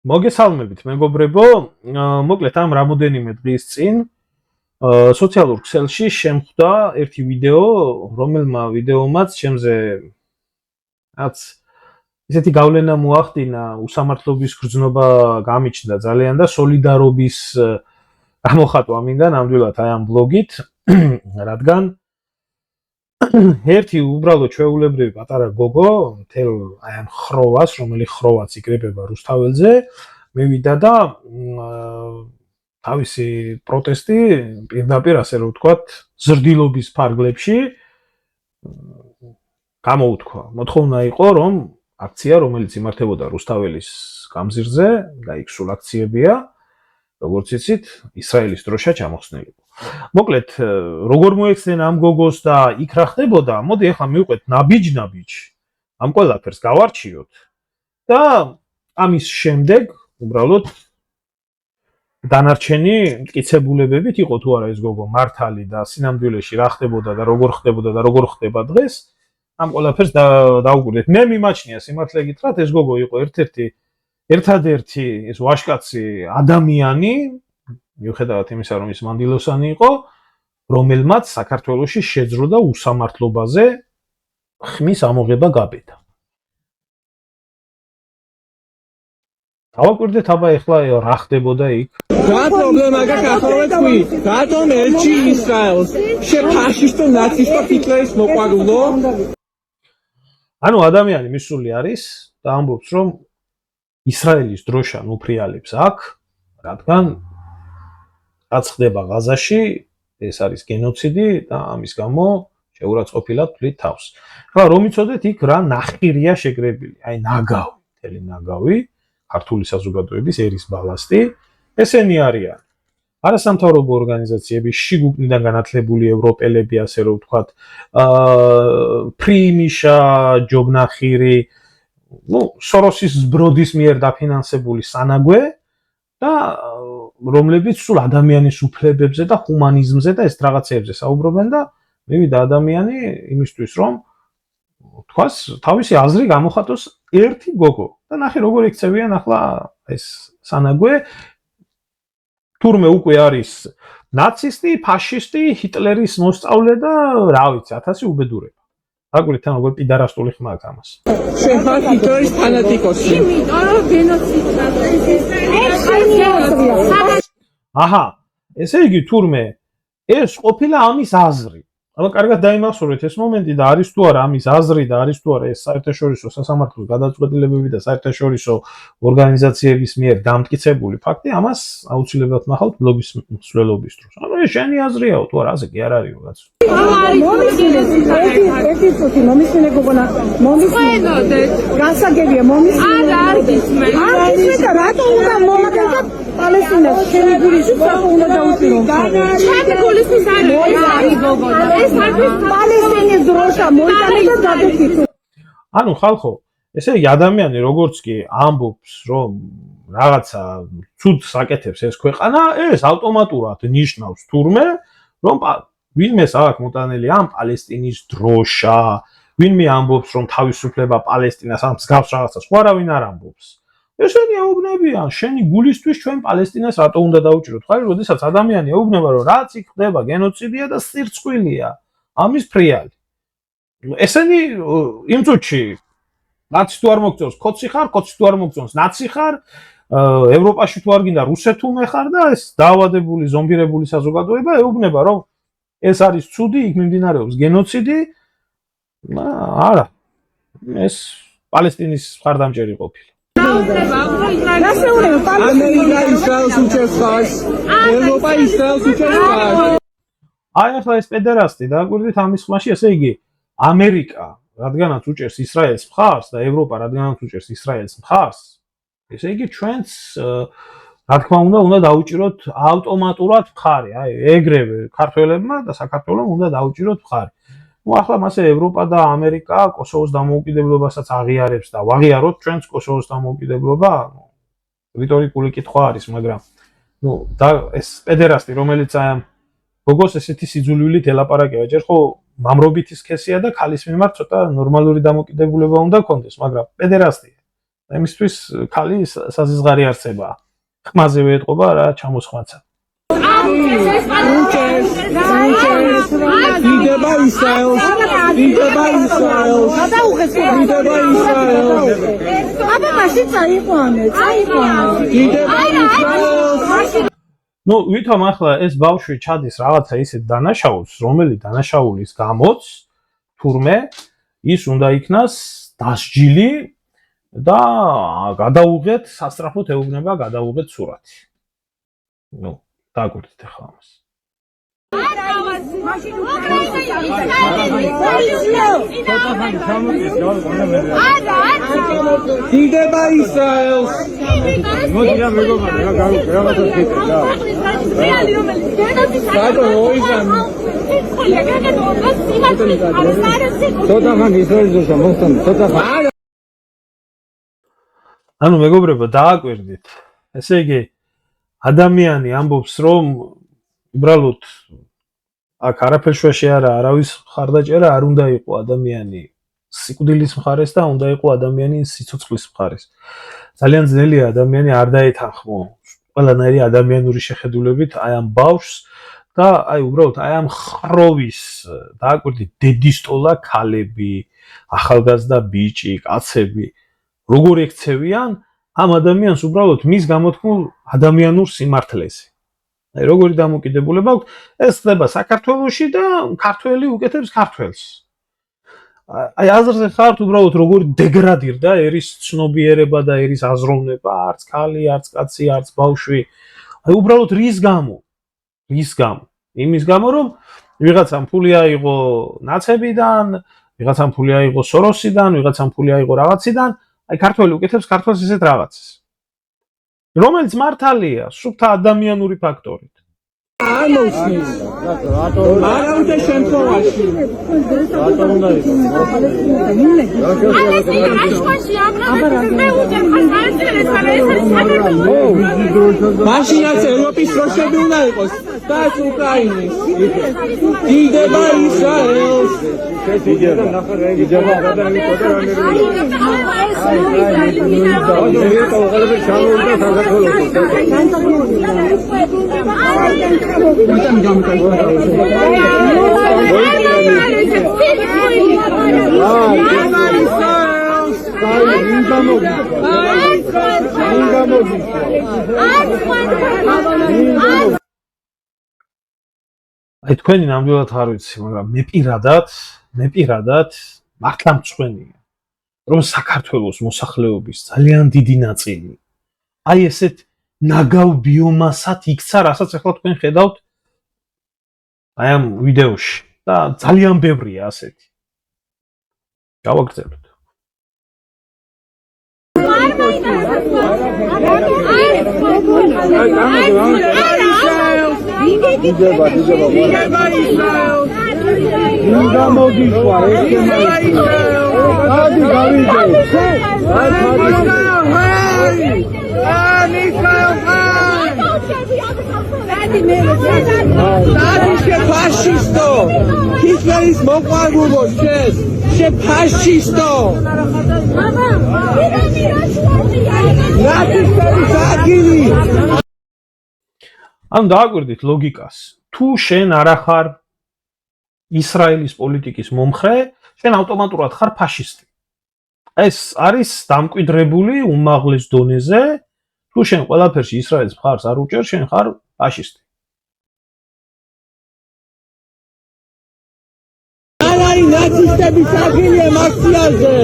მოგესალმებით, მეგობრებო. მოკლედ ამ რამოდენიმე დღის წინ სოციალურ ქსელში შემხვდა ერთი ვიდეო, რომელმა ვიდეომაც ჩემზე რაც ისეთი გავლენა მოახდინა, უსამართლობის გრძნობა გამიჩნდა ძალიან და სოლიდარობის გამოხატვა მინდა ნამდვილად აი ამ ბლოგით, რადგან ერთი უბრალოდ ჩვეულებრივი პატარა გოგო, მთელ აი ამ ხროვას, რომელიც ხროვაც იკრებება რუსთაველზე, მივიდა და თავისი პროტესტი პირდაპირ ასე რომ ვთქვათ, ზრდილობის ფარგლებში გამოუთქვა. მოთხოვნა იყო, რომ აქცია, რომელიც იმართებოდა რუსთაველის გამზირზე და იქ სულ აქციებია, როგორც იცით, ისრაელის დროშა ჩამოხსნილიყო. მოკლედ, როგორ მოექცნენ ამ გოგოს და იქ რა ხდებოდა, მოდი ახლა მივყვეთ ნაბიჯ-ნაბიჯ ამ ყველაფერს გავარჩიოთ და ამის შემდეგ უბრალოდ დანარჩენი მტკიცებულებებით იყო თუ არა ეს გოგო მართალი და სინამდვილეში რა ხდებოდა და როგორ ხდებოდა და როგორ ხდება დღეს ამ ყველაფერს დაუკვირდეთ. მე მიმაჩნია სიმართლე გითხრათ, ეს გოგო იყო ერთადერთი ეს ვაჟკაცი ადამიანი, მიუხედავად იმისა, რომ ის მანდილოსანი იყო, რომელმაც საქართველოში შეძრო და უსამართლობაზე ხმის ამოღება გაბედა. დავაკვირდეთ აბა ეხლა რა ხდებოდა იქ. რა პრობლემა გაქვს ახლა თქვი? რატომ ერჩი ისრაელს? შეფაშისტო ნაცისტო ჰიტლერის მოყვარულო? ანუ ადამიანი მისული არის და ამბობს, რომ ისრაელის დროშა ნუფრიალებს აქ, რადგან რაც ხდება ღაზაში, ეს არის გენოციდი და ამის გამო შეურაცხყოფილად თვლით თავს. ახლა რომ იცოდეთ იქ რა ნახირია შეკრებილი, აი ნაგავი, მთელი ნაგავი, ქართული საზოგადოების ერის ბალასტი, ესენი არიან. არასამთავრობო ორგანიზაციები, შიგუგნიდან განათლებული ევროპელები, ასე რომ ვთქვათ, ფრიმიშა, ჯობნახირი, სოროსის ბროდის მიერ დაფინანსებული სანაგვე და რომლებიც სულ ადამიანის უფლებებზე და ჰუმანიზმზე და ეს რაღაცეებზე საუბრობენ და მივიდა ადამიანი იმისთვის, რომ თქვას, თავისი აზრი გამოხატოს ერთი გოგო და ნახე როგორ იქცევიან ახლა ეს სანაგვე. თურმე უკვე არის ნაცისტი, ფაშისტი, ჰიტლერის მოსწავლე და რა ვიცი, 1000 უბედურება. დაგვირთ თან როგორ პიდარასტული ხმა აქვს ამას. შენ ხარ ჰიტლერის ფანატიკოსი. იმიტომ რომ გენოციდი აჰა, ესე იგი თურმე ეს ყოფილა ამის აზრი. აბა კარგად დაიმახსოვრეთ ეს მომენტი და არის თუ არა ამის აზრი და არის თუ არა ეს საერთაშორისო სასამართლოს გადაწყვეტილებები და საერთაშორისო ორგანიზაციების მიერ დამტკიცებული ფაქტი, ამას აუცილებლად ნახავთ ბლოგის მსვლელობის დროს. ანუ ეს შენი აზრიაო თუ არა, ასე კი არ არისო კაცო. ერთი წუთი მომისმინე გოგონა, ხედოდეთ. გასაგებია მომისმინე. არ გისმენ. არ გისმენ და რატო უნდა მომაგროთ პალესტინას? ჩემი გულის რატო უნდა დაუწირო? ჩემი გულისთვის არის გოგონა. ეს არის პალესტინის დროშა მოიტანე და გადაგიქით. ანუ ხალხო, ესე იგი ადამიანი როგორც კი ამბობს, რომ რაღაცა ცუდს აკეთებს ეს ქვეყანა, ეს ავტომატურად ნიშნავს თურმე, რომ ვინმეს აქვს მოტანილი ამ პალესტინის დროშა, ვინმე ამბობს, რომ თავისუფლება პალესტინას, ამ მსგავს რაღაცას ხო არავინ არ ამბობს. ესენი ეუბნებიან, შენი გულისთვის ჩვენ პალესტინას რატო უნდა დაუჭიროთ? ხარ, როდესაც ადამიანი ეუბნება, რომ რაც იქ ხდება გენოციდია და სირცხვილია, ამის ფრიალი. ესენი იმ წუთში ნაცი თუ არ მოგწონს, ქოცი ხარ, ქოცი თუ არ მოგწონს, ნაცი ხარ, ევროპაში თუ არ გინდა რუსეთუმე ხარ და ეს დაავადებული, ზომბირებული საზოგადოება ეუბნება, რომ ეს არის ცუდი, იქ მიმდინარეობს გენოციდი. არა. ეს პალესტინის მხარდამჭერი ყოფილა. ამერიკა ისრაელს უჭერს ხარს. ევროპა ისრაელს უჭერს ხარს. აი ახლა ეს პედერასტი დააკვირდით ამის ხმაში, ესე იგი ამერიკა რადგანაც უჭერს ისრაელს მხარს და ევროპა რადგანაც უჭერს ისრაელს მხარს, ესე იგი ჩვენც რა თქმა უნდა დაუჭიროთ ავტომატურად მხარი. აი ეგრევე ქართველებმა და საქართველოს უნდა დაუჭიროთ მხარი. ახლა მასე ევროპა და ამერიკა კოსოვოს დამოუკიდებლობასაც აღიარებს და ვაღიაროთ ჩვენც კოსოვოს დამოუკიდებლობა. რიტორიკული კითხვა არის, მაგრამ და ეს პედერასტი, რომელიც აი ამ გოგოს ესეთი სიძულვილით ელაპარაკება, ჯერ ხო მამრობითი სქესია და ქალის მიმართ ცოტა ნორმალური დამოკიდებულება უნდა ქონდეს, მაგრამ პედერასტია. Იმისთვის ქალი საზღარი არსებაა. ხმაზევე ეთყობა რა ჩამოსხვაცა. დიდება ისრაელს. აბა მაშინ წაიყვანე. დიდება ისრაელს. ნუ ვითომ ახლა ეს ბავშვი ჩადის რაღაცა ისეთ დანაშაულს, რომელიც დანაშაულის გამოც თურმე ის უნდა იქნას დასჯილი და გადაუღეთ სასწრაფოდ ეუბნება გადაუღეთ სურათი. ნუ დაგვირდით ახლა ამას. დიდება ისრაელს. ანუ მეგობრებო დააკვირდით. ესე იგი ადამიანი ამბობს რომ უბრალოდ აქ არაფერშვაში არავის ხარდაჭერა არ უნდა იყო ადამიანი სიკვდილის მხარეს და უნდა იყო ადამიანი სიცოცხლის მხარეს. ძალიან ძნელია ადამიანი არ დაეთანხმო ყველანაირი ადამიანური შეხედულებით აი ამ ბავშვს და აი უბრალოდ აი ამ ხროვის დააკვირდით დედისტოლა ქალები, ახალგაზრდა ბიჭი, კაცები როგორ ექცევიან ამ ადამიანს უბრალოდ მის გამოთქმულ ადამიანურ სიმართლეზე. აი როგორი დამოკიდებულება აქვს ეს ხდება საქართველოში და ქართველი უკეთებს ქართველს. აი აზრზე ხართ უბრალოდ როგორ დეგრადირდა ერის ცნობიერება და ერის აზროვნება, არც ქალი, არც კაცი, არც ბავშვი. აი უბრალოდ რის გამო? იმის გამო რომ ვიღაცამ ფული აიღო ნაცებიდან, ვიღაცამ ფული აიღო სოროსიდან, ვიღაცამ ფული აიღო რაღაციდან, აი ქართველი უკეთებს ქართველს ისეთ რაღაცას. რომელიც მართალია, სუფთა ადამიანური ფაქტორით. არ მოსნის. არავითარ შემთხვევაში. მაშინაც ევროპის დროშები უნდა იყოს და უკრაინის. დიდება ისრაელს. აი თქვენი ნამდვილად არ ვიცი, მაგრამ მე პირადად მართლა მწვენია, რომ საქართველოს მოსახლეობის ძალიან დიდი ნაწილი აი ესეთ ნაგავ ბიომასად იქცა, რასაც ახლა თქვენ ხედავთ აი ამ ვიდეოში და ძალიან ბევრია ასეთი. გავაგრძელებთ. ფაშისტო! ჰიტლერის მოყვარულო შე ფაშისტო! ანუ დააკვირდით ლოგიკას. თუ შენ არ ახარ ისრაელის პოლიტიკის მომხრე, შენ ავტომატურად ხარ ფაშისტი. ეს არის დამკვიდრებული უმაღლეს დონეზე. თუ შენ ყველაფერში ისრაელის მხარს არ უჭერ, შენ ხარ ფაშისტი. არ არის ნაცისტების ადგილი აქციაზე.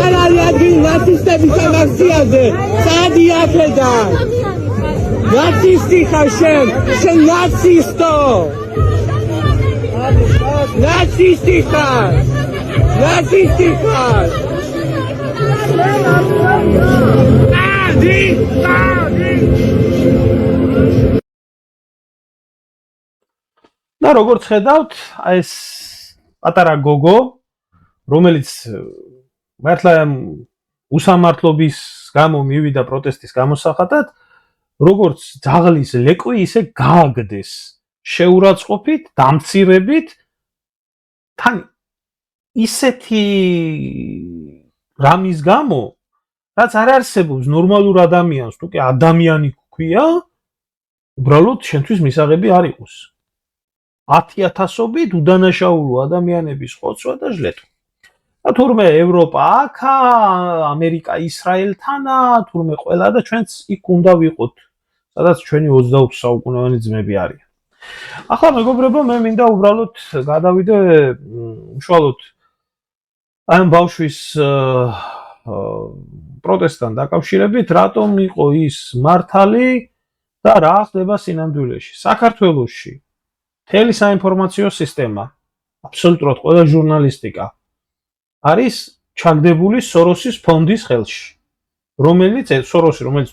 არ არის ადგილი ნაცისტების აქციაზე. წადი აქედან. ნაცისტი ხარ შენ ნაცისტო. ნაცისტი ხარ. და როგორც ხედავთ, ეს პატარა გოგო, რომელიც მართლა უსამართლობის გამო მივიდა პროტესტის გამოსახატად, როგორც ძაღლის ლეკვი, ისე გააგდეს შეურაცხყოფით, დამცირებით, თან ისეთი რამის გამო, რაც არ არსებობს ნორმალურ ადამიანს, თუ კი ადამიანი გქვია, უბრალოდ შენთვის მისაღები არ იყოს. 10,000-ობით უდანაშაულო ადამიანების ხოცვა და ჟლეტვა. და თურმე ევროპა აქა, ამერიკა ისრაელთანა, თურმე ყველა და ჩვენც იქ უნდა ვიყოთ, სადაც ჩვენი 20 საუკუნოვანი ძმები არიან. ახლა მეგობრებო, მე მინდა უბრალოდ გადავიდე უშუალოდ ამ ბავშვის პროტესტთან დაკავშირებით, რატომ იყო ის მართალი და რა ხდება სინამდვილეში. საქართველოში მთელი საინფორმაციო სისტემა, აბსოლუტურად ყველა ჟურნალისტიკა არის ჩაგდებული სოროსის ფონდის ხელში, რომელიც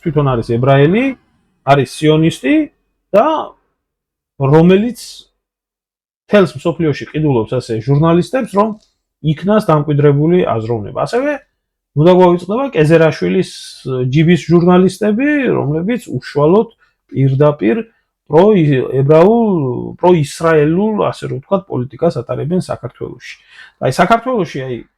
თვითონ არის ებრაელი, არის სიონისტი და რომელიც თელს მსოფლიოში ყიდულობს ასე ჟურნალისტებს, რომ იქნას დამკვიდრებული აზროვნება. ასევე უნდა გვავიწყდება კეზერაშვილის ჯიბის ჟურნალისტები, რომლებიც უშუალოდ პირდაპირ პროისრაელულ, ასე რომ ვთქვათ, პოლიტიკას ატარებენ საქართველოში. აი საქართველოში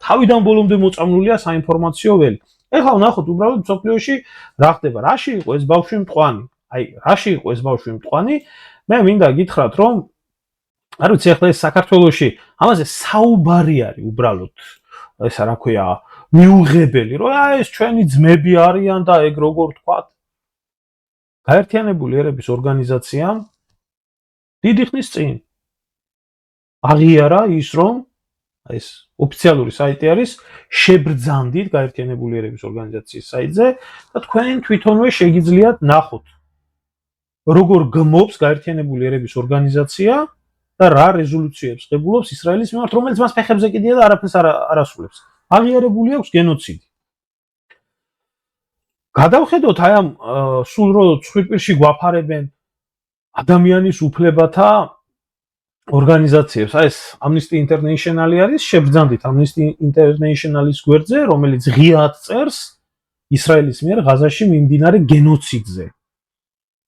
თავიდან ბოლომდე მოწამლულია საინფორმაციო ველი. ეხლა ვნახოთ უბრალოდ მსოფლიოში რა ხდება. რაში იყო ეს ბავშვი მტყვანი? რაში იყო ეს ბავშვი მტყვანი? მე მინდა გითხრათ, რომ არ ვიცი, ეხლა ეს საქართველოში ამაზე საუბარი არის უბრალოდ, ესა რა ქვია, მიუღებელი, რომ ეს ჩვენი ძმები არიან და ეგ როგორ ვთქვათ. გაერთიანებული ერების ორგანიზაციამ დიდი ხნის წინ აღიარა ის, რომ ეს ოფიციალური საიტი არის შებრძანდით გაერთიანებული ერების ორგანიზაციის საიტზე და თქვენ თვითონვე შეგიძლიათ ნახოთ, როგორ გმობს გაერთიანებული ერების ორგანიზაცია და რა რეზოლუციებს ღებულობს ისრაელის მიმართ, რომელიც მას ფეხებზე კიდია და არაფერს არ ასრულებს. აღიარებული აქვს გენოციდი. გადავხედოთ აი ამ სულ რო ცხვირპირში გვაფარებენ ადამიანის უფლებათა ორგანიზაციებს. ეს Amnesty International არის შებრძანდით Amnesty International-ის გვერდზე, რომელიც ღიად წერს ისრაელის მიერ ღაზაში მიმდინარე გენოციდზე,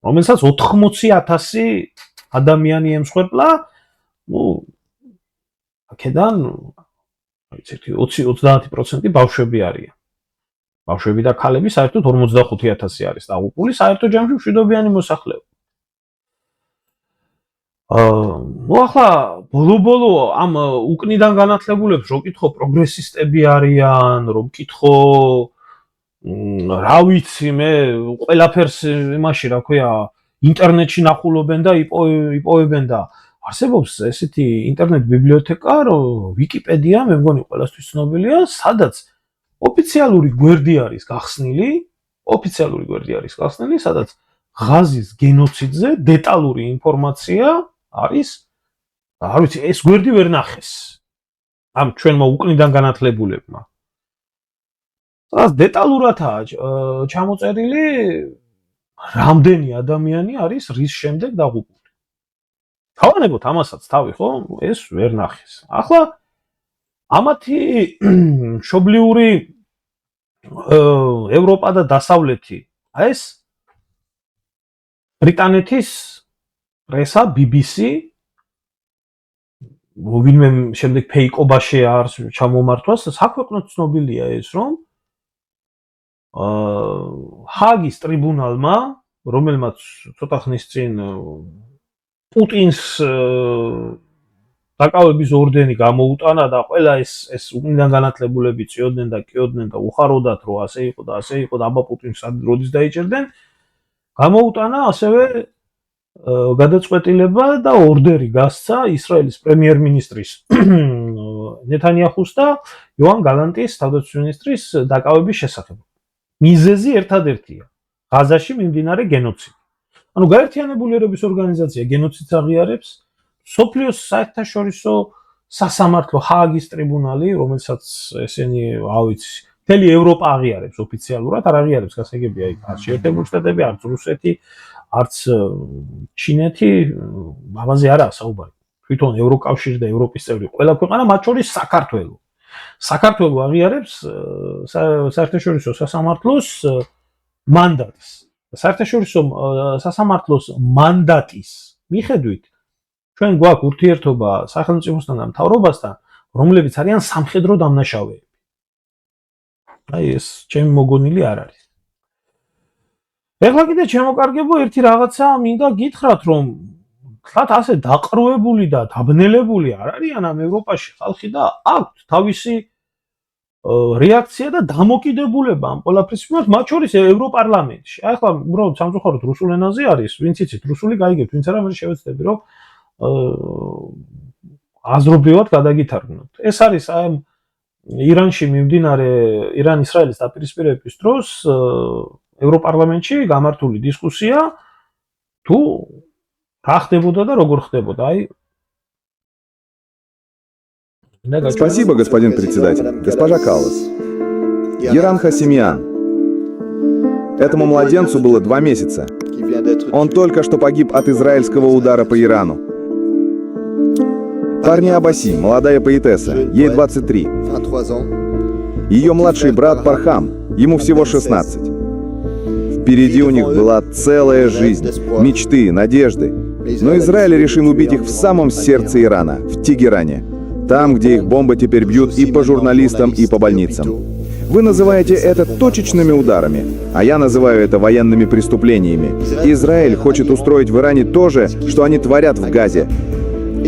რომელსაც 80,000 ადამიანი ემსხვერპლა, აქედან 20-30% ბავშვები არიან. ბავშვები და ქალები საერთოდ 45,000 არის დაღუპული, საერთო ჯამში მშვიდობიანი მოსახლეობა. ახლა ბოლო ამ უკნიდან განათლებულებს რო კითხო პროგრესისტები არიან, რომ კითხო რა ვიცი მე ყველაფერს იმაში რა ქვია ინტერნეტში ნახულობენ და იპოვებენ და არსებობს ესეთი ინტერნეტ ბიბლიოთეკა, ვიკიპედია, მე მგონი ყველასთვის ცნობილია, სადაც ოფიციალური გვერდი არის გახსნილი, სადაც ღაზის გენოციდზე დეტალური ინფორმაცია არის. არ ვიცი, ეს გვერდი ვერ ნახეს ამ ჩვენმა უკნიდან განათლებულებმა. სადაც დეტალურადაა ჩამოწერილი რამდენი ადამიანი არის რის შემდეგ დაღუპული. თავანებოთ ამასაც თავი, ხო? ეს ვერ ნახეს. ახლა ამათი მშობლიური ევროპა და დასავლეთი, ეს ბრიტანეთის პრესა, BBC, ვინმე შემდეგ ფეიკობაში არის ჩამომართვას, საქვეყნოდ ცნობილია ეს, რომ ჰაგის ტრიბუნალმა, რომელმაც ცოტა ხნის წინ პუტინს დაკავების ორდენი გამოუტანა და ყველა ეს უკნიდან განათლებულები წიოდნენ და კიოდნენ და უხაროდათ, რომ ასე იყო და აბა პუტინს როდის დაიჭერდნენ, გამოუტანა ასევე გადაწყვეტილება და ორდერი გასცა ისრაელის პრემიერ-მინისტრის ნეთანიაჰუს და იოან გალანტის თავდაცვის მინისტრის დაკავების შესახებ. მიზეზი ერთადერთია, ღაზაში მიმდინარე გენოციდი. ანუ გაერთიანებული ერების ორგანიზაცია გენოციდს აღიარებს, სოფლიოს საერთაშორისო სასამართლო ჰააგის ტრიბუნალი, რომელსაც ესენი, მთელი ევროპა აღიარებს ოფიციალურად, არ აღიარებს გასაგებია იქ არც შეერთებული შტატები, არც რუსეთი, არც ჩინეთი, ამაზე არაა საუბარი. თვითონ ევროკავშირი და ევროპის წევრი ყველა ქვეყანა, მათ შორის საქართველო. საქართველო აღიარებს საერთაშორისო სასამართლოს მანდატს. საერთაშორისო სასამართლოს მანდატის მიხედვით ჩვენ გვაქვს ურთიერთობა სახელმწიფოსთან და მთავრობასთან, რომლებიც არიან სამხედრო დამნაშავეები. აი ეს ჩემი მოგონილი არ არის. ეხლა კიდე ჩემოკარგებო ერთი რაღაცა მინდა გითხრათ რომ თლათ ასე დაყრუებული და დაბნელებული არ არიან ამ ევროპაში ხალხი და აქვთ თავისი რეაქცია და დამოკიდებულება ამ ყველაფრის მიმართ, მათ შორის ევროპარლამენტში. აი ახლა უბრალოდ სამწუხაროდ რუსულ ენაზე არის, ვინც იცით რუსული გაიგებთ, ვინც არა, მე შევეცდები რომ აზრობრივად გადაგითარგმნოთ. ეს არის აი ირანში მიმდინარე ირან-ისრაელის დაპირისპირების დროს ევროპარლამენტში გამართული დისკუსია თუ რა ხდებოდა და როგორ ხდებოდა. აი Спасибо, господин председатель. Госпожа Каллас. Геран Хасимьян. Этому младенцу было 2 месяца. Он только что погиб от израильского удара по Ирану. Парня Абаси, молодая поэтесса, ей 23. Ее младший брат Пархам, ему всего 16. Впереди у них была целая жизнь, мечты, надежды. Но Израиль решил убить их в самом сердце Ирана, в Тегеране. Там, где их бомбы теперь бьют и по журналистам, и по больницам. Вы называете это точечными ударами, а я называю это военными преступлениями. Израиль хочет устроить в Иране то же, что они творят в Газе.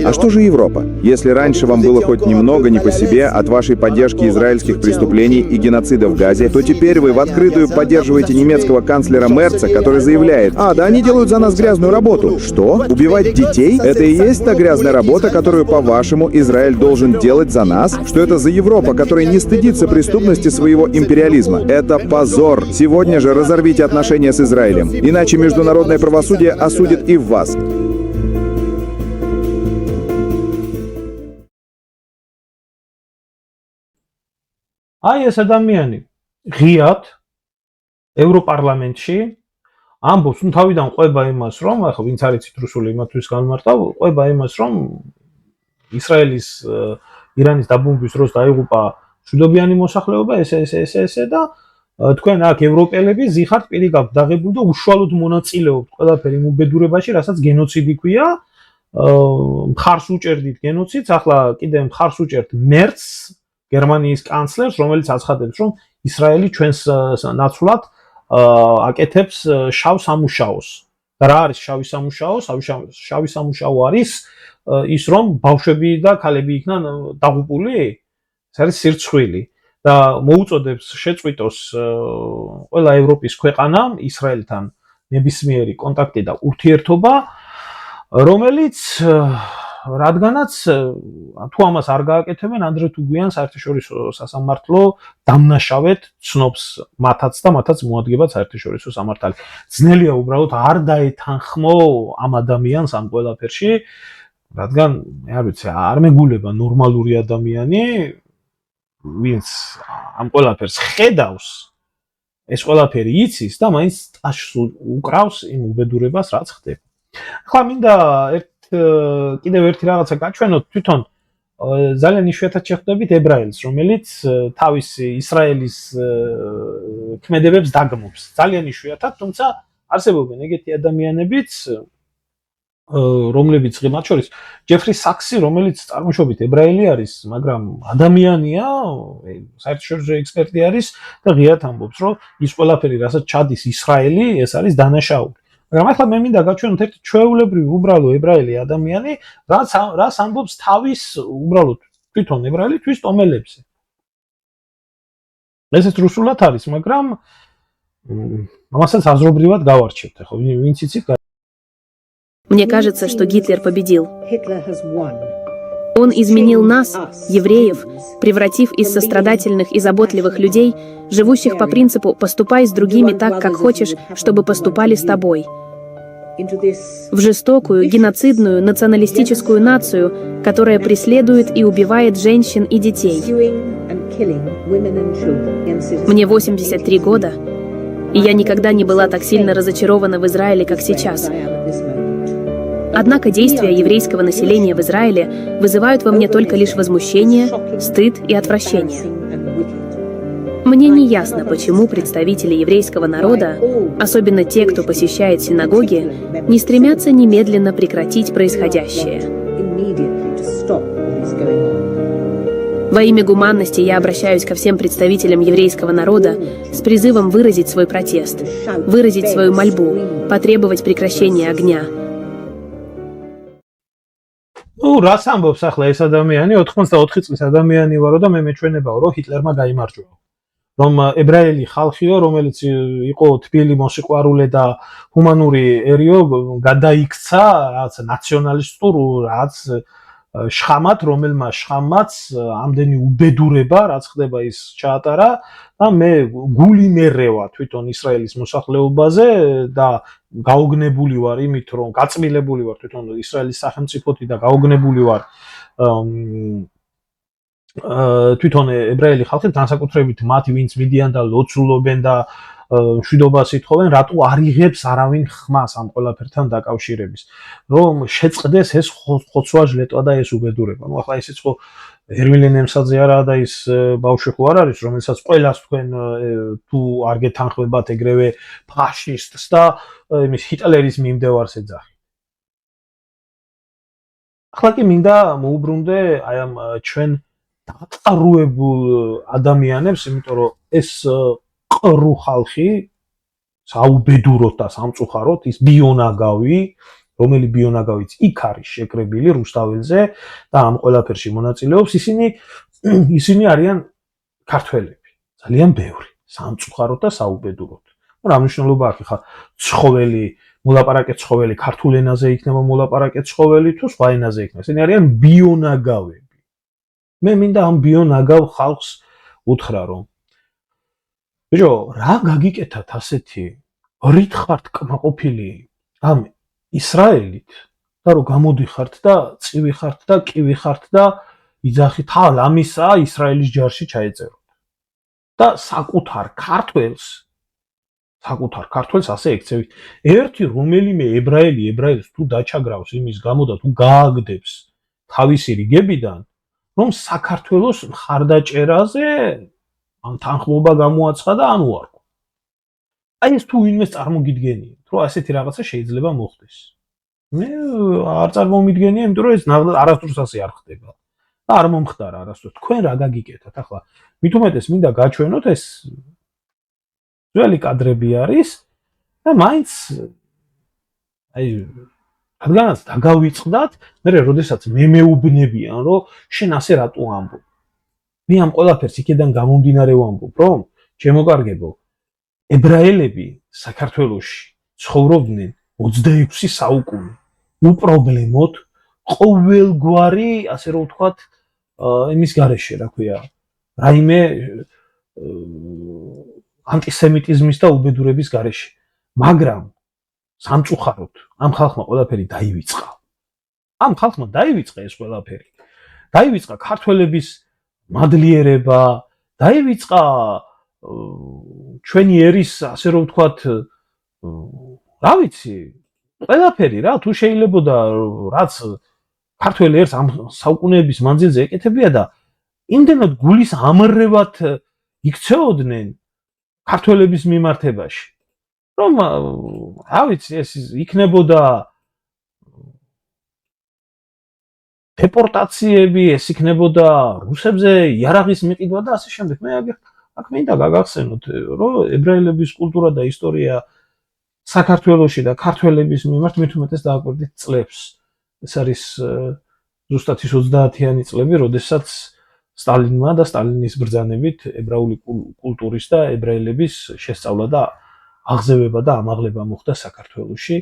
А что же Европа? Если раньше вам было хоть немного не по себе от вашей поддержки израильских преступлений и геноцида в Газе, то теперь вы в открытую поддерживаете немецкого канцлера Мерца, который заявляет: «А, да они делают за нас грязную работу». Что? Убивать детей? Это и есть та грязная работа, которую, по-вашему, Израиль должен делать за нас? Что это за Европа, которая не стыдится преступности своего империализма? Это позор. Сегодня же разорвите отношения с Израилем, иначе международное правосудие осудит и вас. აი ეს ადამიანი ღიად ევროპარლამენტში ამბობს, ну თავიდან ყვება იმას, რომ ახლა ვინც არ იცით რუსული იმათვის განმარტავ, ყვება იმას, რომ ისრაელის ირანის დაბომბვის დროს დაიღუპა მშვიდობიანი მოსახლეობა, ესე და თქვენ აქ ევროპელები ზიხართ პირი გაქვთ დაღებული და უშუალოდ მონაწილეობთ ყველაფერი იმ უბედურებაში, რასაც გენოციდი ქვია, მხარს უჭერდით გენოციდს, ახლა კიდე მხარს უჭერთ მერცს, გერმანიის კანცლერს, რომელიც აცხადებს, რომ ისრაელი ჩვენს ნაცვლად აკეთებს შავ სამუშაოს. და რა არის შავი სამუშაო? შავი სამუშაო არის ის, რომ ბავშვები და ქალები იქნან დაღუპული, ეს არის სირცხვილი და მოუწოდებს შეწყვიტოს ყველა ევროპის ქვეყანამ ისრაელთან ნებისმიერი კონტაქტი და ურთიერთობა, რომელიც რადგანაც თუ ამას არ გააკეთებენ, ანდრე თუ გვიან საერთაშორისო სასამართლო დამნაშავედ ცნობს მათაც და მათაც მოადგება საერთაშორისო სამართალი. ძნელია უბრალოდ არ დაეთანხმო ამ ადამიანს ამ ყველაფერში, რადგან არ ვიცი, არ მეგულება ნორმალური ადამიანი, ვინც ამ ყველაფერს ხედავს, ეს ყველაფერი იცის და მაინც ტაშს უკრავს იმ უბედურებას, რაც ხდება. ახლა მინდა კიდევ ერთი რაღაცა გაჩვენოთ, თვითონ ძალიან იშვიათად შეხვდებით ებრაელს, რომელიც თავისი ისრაელის ქმედებებს დაგმობს. ძალიან იშვიათად, თუმცა არსებობენ ეგეთი ადამიანებიც, რომლებიც მათ შორის ჯეფრი საქსი, რომელიც წარმოშობით ებრაელი არის, მაგრამ ადამიანია, საერთაშორისო ექსპერტი არის და ღიად ამბობს, რომ ის ყველაფერი, რასაც ჩადის ისრაელი, ეს არის დანაშაული. მაგრამ ახლა მე მინდა გაჩვენოთ ერთი ჩვეულებრივი უბრალო ებრაელი ადამიანი, რაც ამბობს თავის უბრალოდ თვითონ ებრაელის ტომელებზე. ესეც რუსულად არის, მაგრამ ამასაც აზრობრივად გავარჩევთ. ახლა ვინც იცით. Мне кажется, что Гитлер победил. Он изменил нас, евреев, превратив из сострадательных и заботливых людей, живущих по принципу «поступай с другими так, как хочешь, чтобы поступали с тобой», в жестокую, геноцидную, националистическую нацию, которая преследует и убивает женщин и детей. Мне 83 года, и я никогда не была так сильно разочарована в Израиле, как сейчас. Однако действия еврейского населения в Израиле вызывают во мне только лишь возмущение, стыд и отвращение. Мне не ясно, почему представители еврейского народа, особенно те, кто посещает синагоги, не стремятся немедленно прекратить происходящее. Во имя гуманности я обращаюсь ко всем представителям еврейского народа с призывом выразить свой протест, выразить свою мольбу, потребовать прекращения огня. რას ამბობს ახლა ეს ადამიანი 84 წლის ადამიანი ვარო და მე მეჩვენებაო რომ ჰიტლერმა გაიმარჯვა. რომ ებრაელი ხალხიო, რომელიც იყო თბილი მოსიყვარულე და ჰუმანურიერიო, გადაიქცა რაც ნაციონალისტურ რაც შხამად, რომელმა შხამაც ამდენი უბედურება, რაც ხდება ის ჩაატარა და მე გული მერევა თვითონ ისრაელის მოსახლეობაზე და გაოგნებული ვარ იმით, რომ გაწმილებული ვარ თვითონ ისრაელის სახელმწიფოთი და გაოგნებული ვარ თვითონ ებრაელი ხალხი, განსაკუთრებით მათი, ვინც მიდიან და ლოცულობენ და მშვიდობას ითხოვენ, რატო არ იღებს არავინ ხმას ამ ყველაფერთან დაკავშირების, რომ შეწყდეს ეს ხოცვა ჟლეტვა და ეს უბედურება. ნუ ახლა ისიც ხო ერვინ ლენემსაძე არა და ის ბავშვი ხო არ არის, რომელსაც ყველას თქვენ თუ არ გეთანხმებათ ეგრევე ფაშისტს და იმის ჰიტლერის მიმდევარს ეძახი. ახლა კი მინდა მოუბრუნდე აი ამ ჩვენ დაწარუებულ ადამიანებს, იმიტომ რომ ეს ყრუ ხალხი საუბედუროთ და სამწუხაროდ ის ბიონაგავი, რომელი ბიონაგავიც იქ არის შეკრებილი რუსთაველზე და ამ ყველაფერში მონაწილეობს, ისინი არიან ქართველები, ძალიან ბევრი, სამწუხაროდ და საუბედუროთ. რა მნიშვნელობა აქვს ხა ცხოველი, მოლაპარაკე ცხოველი ქართულ ენაზე იქნება მოლაპარაკე ცხოველი თუ სხვა ენაზე იქნება. ისინი არიან ბიონაგავები. მე მინდა ამ ბიონაგავ ხალხს უთხრა რომ ბიჭო, რა გაგიკეთათ ასეთი რით ხართ კმაყოფილი ამ ისრაელით და რომ გამოდიხართ და წივი ხართ და კივი ხართ და იძახით ლამისა ისრაელის ჯარში ჩაეწეროთ და საკუთარ ქართველს ასე ექცევით. ერთი რომელიმე ებრაელს თუ დაჩაგრავს იმის გამო და თუ გააგდებს თავისი რიგებიდან, რომ საქართველოს მხარდაჭერაზე ან თანხმობა გამოაცხადა და ან უარყო. აი ეს თუ ვინმეს წარმოგიდგენიათ, რომ ასეთი რაღაცა შეიძლება მოხდეს. მე არ წარმომიდგენია, იმიტომ რომ ეს არასდროს ასე არ ხდება. და არ მომხდარა არასდროს. თქვენ რა გაგიკეთათ ახლა? მით უმეტეს მინდა გაჩვენოთ ეს ძველი კადრები არის და მაინც აი რადგანაც დაგავიწყდათ, მე როდესაც მე მეუბნებიან, რომ შენ ასე რატო ამბობ? მე ამ ყველაფერს იქიდან გამომდინარე ვამბობ, რომ ჩემო კარგებო, ებრაელები საქართველოში ცხოვრობდნენ 26 საუკუნე. უპრობლემოდ ყოველგვარი, ასე რომ ვთქვათ, იმის გარეშე, რა ქვია, რაიმე ანტისემიტიზმის და უბედურების გარეშე. მაგრამ სამწუხაროდ ამ ხალხმა ყველაფერი დაივიწყა. ამ ხალხმა დაივიწყა ეს ყველაფერი. დაივიწყა ქართველების მადლიერება, დაივიწყა ჩვენი ერის, ასე რომ ვთქვათ, რა ვიცი, ყველაფერი რა, თუ შეიძლებოდა რაც ქართველი ერს ამ საუკუნეების მანძილზე ეკეთებია და იმდენად გულის ამრევად იქცეოდნენ ქართველების მიმართებაში, რომ რა ვიცი, ეს იქნებოდა დეპორტაციები, ეს იქნებოდა რუსებზე იარაღის მიყიდვა და ასე შემდეგ. მე აქ მინდა გაგახსენოთ, რომ ებრაელების კულტურა და ისტორია საქართველოში და ქართველების მიმართ მით უმეტეს დააკვირდით წლებს. ეს არის ზუსტად ის 30-იანი წლები, როდესაც სტალინმა და სტალინის ბრძანებით ებრაული კულტურის და ებრაელების შესწავლა და აღზევება და ამაღლება მოხდა საქართველოში.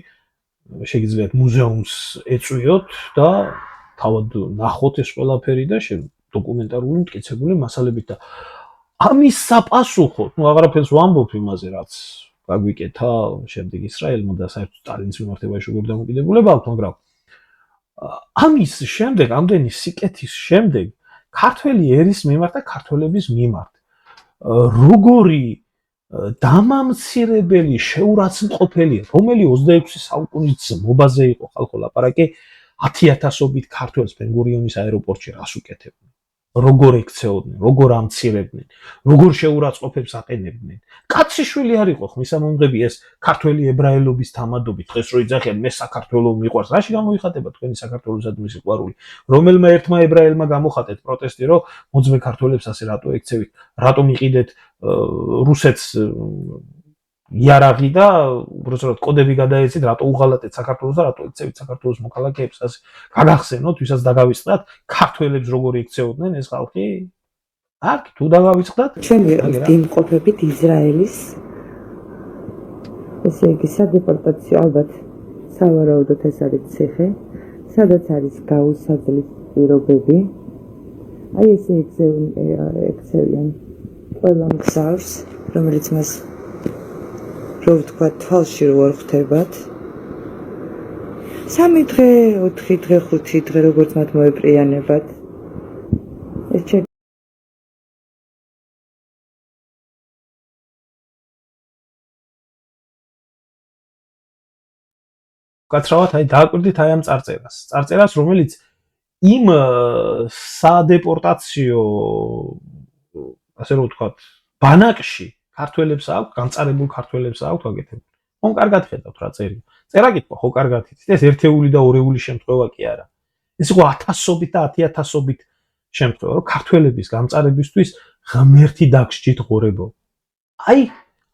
შეგიძლიათ მუზეუმს ეწვიოთ და თავად ნახოთ ეს ყველაფერი და დოკუმენტარული მტკიცებული მასალებით და ამის საპასუხოდ, ნუ აღარაფერს ვამბობ იმაზე, რაც გაგვიკეთა შემდეგ ისრაელმა და საერთოდ სტალინის მიმართებაში როგორ დამოკიდებულება აქვს, მაგრამ ამის შემდეგ, ამდენი სიკეთის შემდეგ, ქართველი ერის მიმართ და ქართველების მიმართ როგორი დამამცირებელი, შეურაცხმყოფელი, რომელი 26 საუკუნის მობაზე იყო ხალხო ლაპარაკი 10,000-ობით ქართველს ბენ-გურიონის აეროპორტში რას უკეთებდნენ. როგორ ექცეოდნენ, როგორ ამცირებდნენ, როგორ შეურაცხყოფებს აყენებდნენ. კაციშვილი არ იყო ხმისამომღები ეს ქართველი ებრაელობის თამადობით, დღეს რო იძახიან მე საქართველო მიყვარს, რაში გამოიხატება თქვენი საქართველოსადმი სიყვარული? რომელმა ერთმა ებრაელმა გამოხატეთ პროტესტი, რომ მოძმე ქართველებს ასე რატო ექცევით, რატომ იყიდეთ რუსეთს იარაღი და უბრალოდ კოდები გადაეცით, რატო უღალატეთ საქართველოს და რატო ექცევით საქართველოს მოქალაქეებს, ასე გაგახსენოთ, ვისაც დაგავიწყდათ, ქართველებს როგორი ექცეოდნენ ეს ხალხი? აქ თუ დაგავიწყდათ, ჩვენ ვიმყოფებით ისრაელის ესე იგი სადეპორტაციო ალბათ სავარაუდოდ ეს არის ციხე, სადაც არის გაუსაძლის პირობები. აი ესე ექცევიან ყველა მგზავრს, რომელიც მას რო ვთქვა თვალში რო არ ხვდებათ. 3 დღე, 4 დღე, 5 დღე როგორც მათ მოეპრიანებათ. ეს კაცრავად აი დააკვირდით აი ამ წარწერას, რომელიც იმ სადეპორტაციო ასე რომ ვთქვათ, ბანაკში ქართველებს აქვს, განწარებულ ქართველებს აქვს გაკეთებული. ხომ კარგად ხედავთ რა წერია. წერა კითხვა ხო კარგად იცით, ეს ერთეული და ორეული შემთხვევა კი არა. ეს იყო 1000-ობით და 10000-ობით შემთხვევა, რომ ქართველების გამწარებისთვის ღმერთი დაგსჯით ღორებო. აი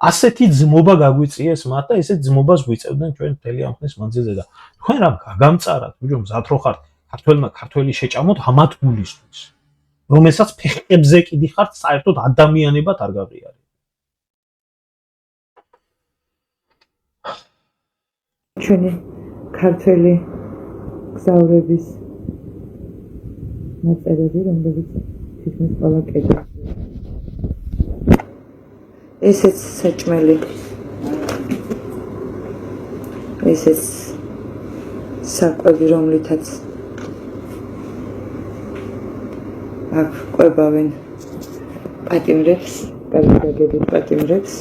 ასეთი ძმობა გაგვიწიეს მათ და ესეთ ძმობას გვიწევდნენ ჩვენ მთელი ამ ხნის მანძილზე და თქვენ რა გაგამწარათ, ბიჭო, მზად რო ხართ ქართველმა ქართველი შეჭამოთ ამათ გულისთვის, რომელსაც ფეხებზე კიდი ხართ, საერთოდ ადამიანებად არ გაღიარეთ. ჩვენი ქართველი გზავრების ნაწერები, რომლებიც თითქმის ყველა კედელში. ესეც საჭმელი. ესეც საკვები, რომლითაც აქ ყვებავენ პატიმრებს, კარგად პატიმრებს.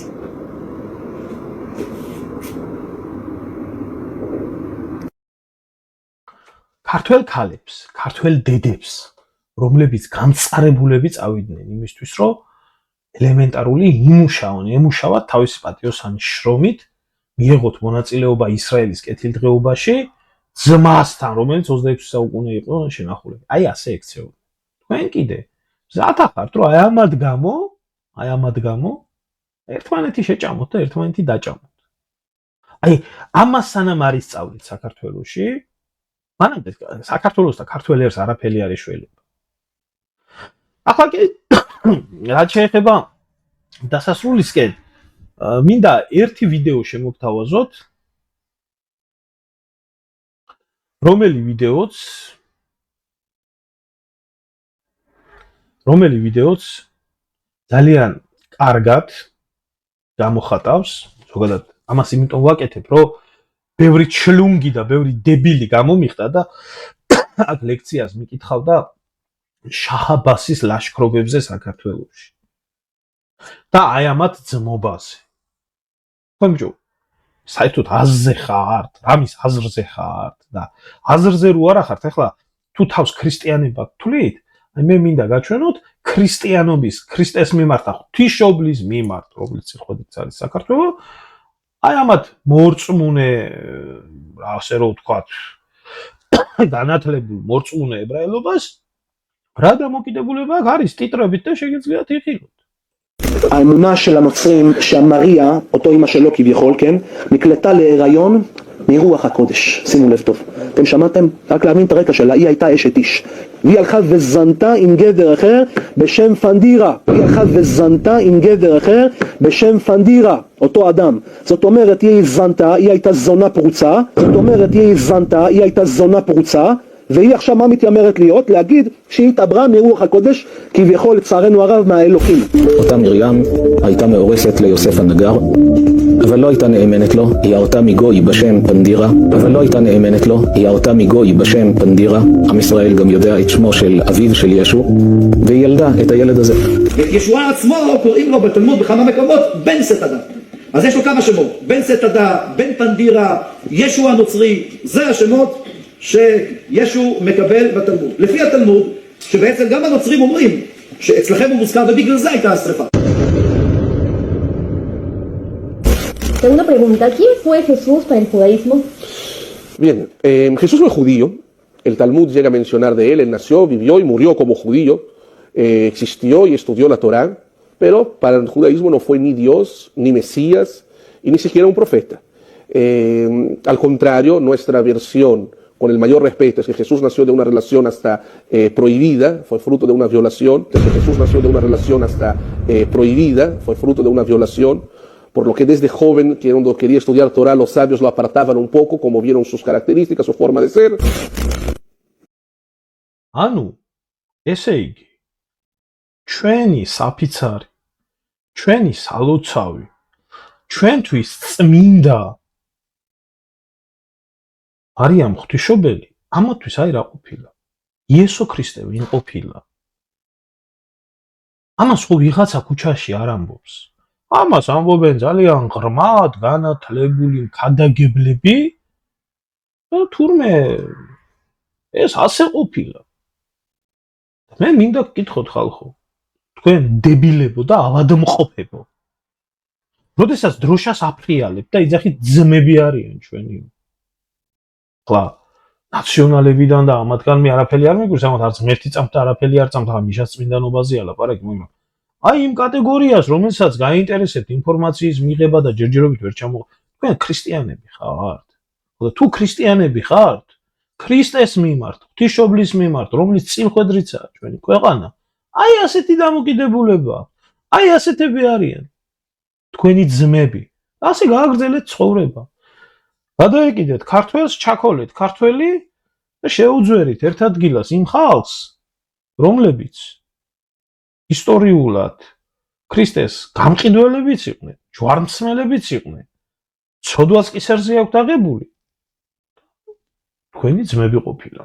ქართველ ქალებს, ქართველ დედებს, რომლებიც განწარებულები წავიდნენ იმისთვის, რომ ელემენტარული ემუშავათ თავისი პატიოსანი შრომით, მიეღოთ მონაწილეობა ისრაელის კეთილდღეობაში ძმასთან, რომელიც 26 საუკუნე იყო შენახულები. აი ასე ექცეოდნენ. თქვენ კიდე მზად ახართ, რომ აი ამად გამო ერთმანეთი შეჭამოთ და ერთმანეთი დაჭამოთ. აი ამას სანამ არ ისწავლით საქართველოში, მანამდე საქართველოს და ქართველ ერს არაფერი არ ეშველება. ახლა კი რაც შეეხება დასასრულისკენ, მინდა ერთი ვიდეო შემოგთავაზოთ, რომელი ვიდეოც ძალიან კარგად გამოხატავს, ზოგადად ამას იმიტომ ვაკეთებ, რომ ბევრი ჩლუნგი და ბევრი დებილი გამომიხდა და აქ ლექციას მიკითხავდა შაჰ-აბასის ლაშქრობებზე საქართველოში. და აი ამათ ძმობაზე. ხომჯო, საერთოდ აზრზე ხართ, რამის აზრზე ხართ და აზრზე რო არა ხართ, ახლა თუ თავს ქრისტიანებად თვლით, აი მე მინდა გაჩვენოთ ქრისტიანობის, ქრისტეს მიმართ, ღვთისმშობლის მიმართ, რომელიც ხოდიც არის საქართველო, აი ამათ მორწმუნე, ასე რომ ვთქვათ, განათლებულ მორწმუნე ებრაელობას რა დამოკიდებულება არის ტიტრებით და შეგიძლიათ იხილოთ. האמונה של הנוצרים שהמריה, אותו אמא שלו כביכול, כן, נקלטה להיריון מרוח הקודש. שימו לב טוב. אתם שמעתם? רק להבין את הרקע שלה, היא הייתה אשת איש. והיא הלכה וזנתה עם גבר אחר בשם פנדירה. אותו אדם. זאת אומרת, היא הייתה זונה פרוצה. והיא עכשיו מה מתיימרת להיות? להגיד שהיא התעברה מרוח הקודש, כביכול לצערנו הרב מהאלוקים. אותה מרים הייתה מאורסת ליוסף הנגר, אבל לא הייתה נאמנת לו, היא ירתה מגוי בשם פנדירה, עם ישראל גם יודע את שמו של אביו של ישו, והיא ילדה את הילד הזה. את ישוע עצמו קוראים לו בתלמוד בכמה מקומות בן סתדה. אז יש לו כמה שמות, בן סתדה, בן פנדירה, ישו הנוצרי, זה השמות שישו מקבל בתלמוד. לפי התלמוד, שבעצם גם הנוצרים אומרים שאצלכם הוא מוזכר ובגלל זה הייתה השרפה. Una pregunta, ¿quién fue Jesús para el judaísmo? Bien, Jesús no es judío, el Talmud llega a mencionar de él nació, vivió y murió como judío, existió y estudió la Torá, pero para el judaísmo no fue ni Dios, ni Mesías, y ni siquiera un profeta. Al contrario, nuestra versión, con el mayor respeto, es que Jesús nació de una relación hasta prohibida, fue fruto de una violación, Jesús nació de una relación hasta prohibida, fue fruto de una violación, por lo que desde joven, cuando quería estudiar Torah, los sabios lo apartaban un poco, como vieron sus características, su forma de ser. ანუ ესე იგი ჩვენი საფიცარი, ჩვენი სალოცავი, ჩვენთვის წმინდა არიან ღვთისმშობელი, ამათვის აი რა ყოფილა. იესო ქრისტე ვინ ყოფილა? ამას ხო ვიღაცა ქუჩაში არ ამბობს. ამას ამბობენ ძალიან ღრმად განათლებული ქადაგებლები და თურმე ეს ასე ყოფილა. მე მინდა გკითხოთ ხალხო, თქვენ დებილებო და ავადმყოფებო. როდესაც დროშას აფრიალებთ და იძახით ძმები არიან ჩვენი. ხლა ნაციონალებიდან და ამათგან მე არაფერი არ მიგვირს, ამათ არც ღმერთი წამთ და არაფერი არ წამთ, ამიშას წმინდანობაზეა ლაპარაკი, მაგრამ აი იმ კატეგორიას, რომელსაც გაინტერესებთ ინფორმაციის მიღება და ჯერჯერობით ვერ ჩამოყალიბდეთ, თქვენ ქრისტიანები ხართ? და თუ ქრისტიანები ხართ, ქრისტეს მიმართ, ღვთისმშობლის მიმართ, რომლის წინხვედრიცაა ჩვენი ქვეყანა, აი ასეთი დამოკიდებულება, აი ასეთები არიან თქვენი ძმები. ასე გააგრძელეთ ცხოვრება. გადაეკიდეთ ქართველს, ჩაქოლეთ ქართველი და შეუძვერით ერთ ადგილას იმ ხალხს, რომლებიც ისტორიულად ქრისტეს გამყიდველებიც იყვნენ, ჯვარმსმელებიც იყვნენ, ცოდვას კისერზე აქვთ აღებული. თქვენი ძმები ყოფილა.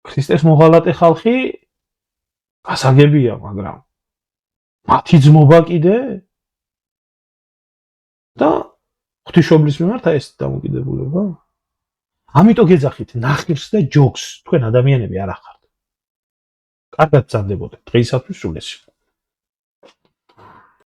ქრისტეს მოღალატე ხალხი გასაგებია, მაგრამ მათი ძმობა კიდე და ღვთისმშობლის მიმართ აი ეს დამოკიდებულება. ამიტომ გეძახით ნახირს და ჯოგს, თქვენ ადამიანები არ ახართ. კარგად გრძანდებოდეთ დღეისათვის სულ ეს.